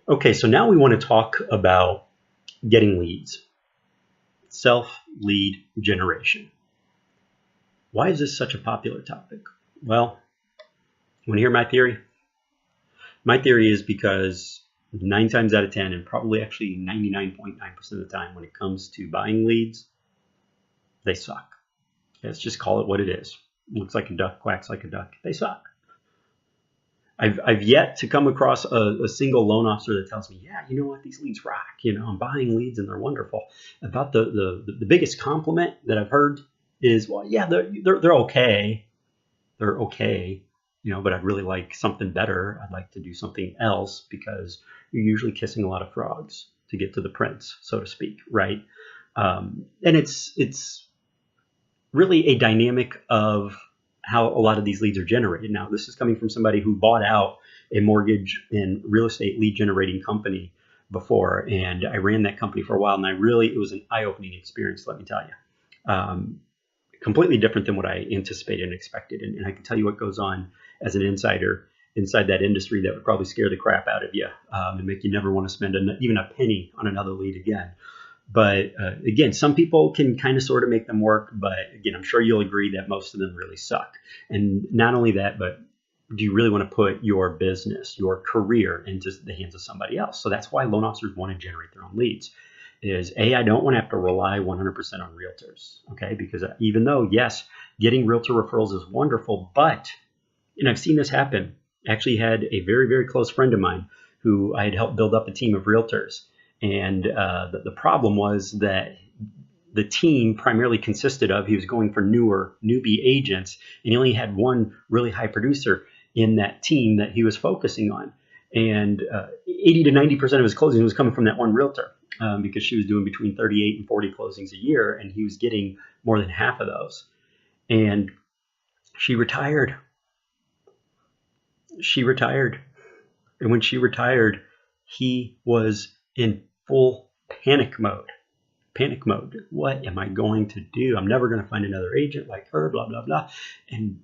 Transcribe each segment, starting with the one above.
Okay, so now we want to talk about getting leads, self-lead generation. Why is this such a popular topic? Well, want to hear my theory? My theory is because 9 times out of 10, and probably actually 99.9% of the time when it comes to buying leads, they suck. Let's just call it what it is. Looks like a duck, quacks like a duck. They suck. I've yet to come across a single loan officer that tells me, yeah, you know what, these leads rock. I'm buying leads and they're wonderful. About the biggest compliment that I've heard is, well, yeah, they're okay. They're okay, but I'd really like something better. I'd like to do something else because you're usually kissing a lot of frogs to get to the prince, so to speak, right? And it's really a dynamic of how a lot of these leads are generated. Now, this is coming from somebody who bought out a mortgage and real estate lead generating company before, and I ran that company for a while, and it was an eye-opening experience, let me tell you. Completely different than what I anticipated and expected, and I can tell you what goes on as an insider inside that industry that would probably scare the crap out of you and make you never want to spend even a penny on another lead again. But again, some people can kind of sort of make them work. But again, I'm sure you'll agree that most of them really suck. And not only that, but do you really want to put your business, your career into the hands of somebody else? So that's why loan officers want to generate their own leads. I don't want to have to rely 100% on realtors. Okay. Because even though, yes, getting realtor referrals is wonderful, but, and I've seen this happen. I actually had a very, very close friend of mine who I had helped build up a team of realtors. And the problem was that the team primarily consisted of, he was going for newbie agents, and he only had one really high producer in that team that he was focusing on. And 80 to 90% of his closing was coming from that one realtor because she was doing between 38 and 40 closings a year, and he was getting more than half of those. And she retired. And when she retired, he was in full panic mode. What am I going to do? I'm never going to find another agent like her, blah, blah, blah. And,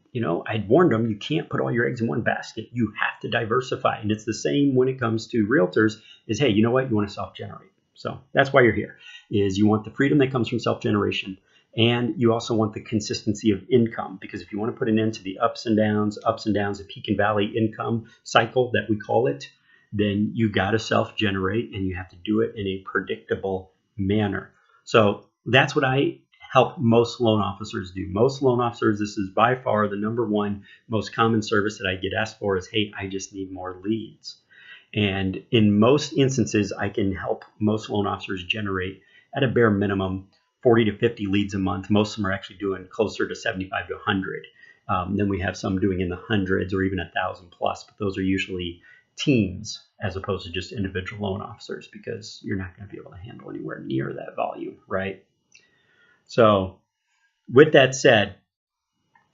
I'd warned him, you can't put all your eggs in one basket. You have to diversify. And it's the same when it comes to realtors is, hey, you know what? You want to self-generate. So that's why you're here, is you want the freedom that comes from self-generation. And you also want the consistency of income, because if you want to put an end to the ups and downs, the peak and valley income cycle that we call it, then you got to self-generate, and you have to do it in a predictable manner. So that's what I help most loan officers do. Most loan officers, this is by far the number one most common service that I get asked for is, hey, I just need more leads. And in most instances, I can help most loan officers generate at a bare minimum 40 to 50 leads a month. Most of them are actually doing closer to 75 to 100. Then we have some doing in the hundreds or even 1,000 plus, but those are usually teams as opposed to just individual loan officers, because you're not going to be able to handle anywhere near that volume, right? So with that said,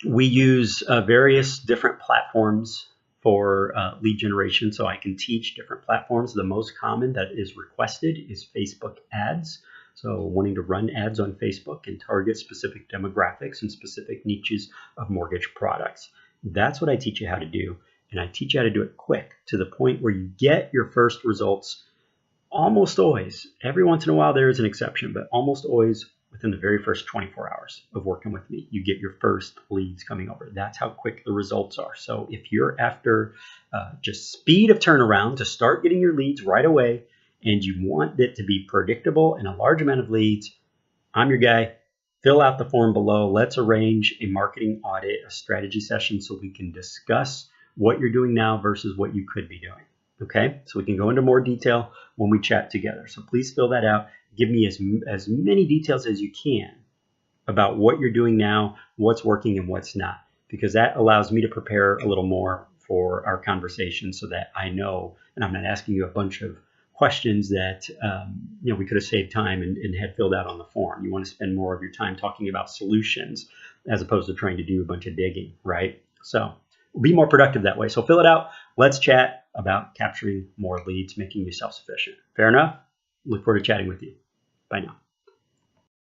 we use various different platforms for lead generation. So I can teach different platforms. The most common that is requested is Facebook ads. So wanting to run ads on Facebook and target specific demographics and specific niches of mortgage products. That's what I teach you how to do. And I teach you how to do it quick, to the point where you get your first results almost always. Every once in a while there is an exception, but almost always within the very first 24 hours of working with me, you get your first leads coming over. That's how quick the results are. So if you're after just speed of turnaround to start getting your leads right away, and you want it to be predictable and a large amount of leads, I'm your guy. Fill out the form below. Let's arrange a marketing audit, a strategy session, so we can discuss what you're doing now versus what you could be doing. Okay, so we can go into more detail when we chat together. So please fill that out. Give me as many details as you can about what you're doing now, what's working and what's not, because that allows me to prepare a little more for our conversation, so that I know, and I'm not asking you a bunch of questions that we could have saved time and had filled out on the form. You want to spend more of your time talking about solutions as opposed to trying to do a bunch of digging, right? So be more productive that way. So fill it out. Let's chat about capturing more leads, making you self-sufficient. Fair enough? Look forward to chatting with you. Bye now.